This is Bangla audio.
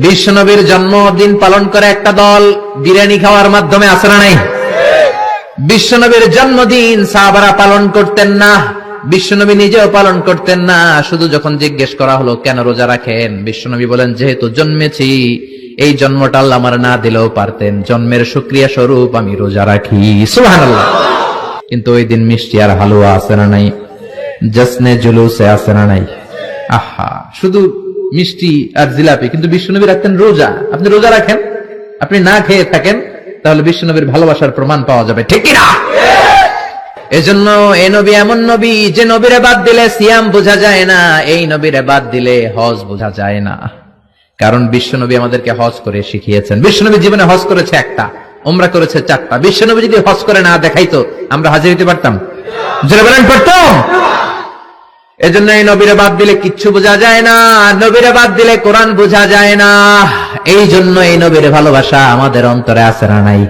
বিশ্বনবীর জন্মদিন পালন করে একটা দল বিরিয়ানি খাওয়ার মাধ্যমে আছে না নাই? বিশ্বনবীর জন্মদিন সাহাবারা পালন করতেন না, বিশ্বনবী নিজেও পালন করতেন না। শুধু যখন জিজ্ঞেস করা হলো কেন রোজা রাখেন, বিশ্বনবী বলেন যেহেতু জন্মেছি, এই জন্মটা আল্লাহ আমার না দিলেও পারতেন, জন্মের শুকরিয়া স্বরূপ আমি রোজা রাখি। সুবহানাল্লাহ। কিন্তু ওই দিন মিষ্টি আর হালুয়া আছে না নাই? জশ্নে জুলুসে আছে না নাই? আহা, শুধু মিষ্টি আর জিলাপি, কিন্তু বিশ্বনবী রাখতেন রোজা। আপনি রোজা রাখেন, আপনি না খেয়ে থাকেন, তাহলে বিশ্বনবীর ভালোবাসার প্রমাণ পাওয়া যাবে, ঠিক কিনা? এজন্য এই নবী এমন নবী যে নবীরে বাদ দিলে সিয়াম বোঝা যায় না, এই নবীরে বাদ দিলে হজ বোঝা যায় না। কারণ বিশ্বনবী আমাদেরকে হজ করে শিখিয়েছেন। বিশ্বনবী জীবনে হজ করেছে একটা, উমরা করেছে 4টা। বিশ্বনবী যদি হজ করে না দেখাইতো, আমরা হাজির হইতে পারতাম? জোরে বলেন, পারতাম? এজন্য এই নবীরে বাদ দিলে কিচ্ছু বোঝা যায় না, নবীরে বাদ দিলে কোরআন বোঝা যায় না। এই জন্য এই নবীর ভালোবাসা আমাদের অন্তরে আছে না নাই?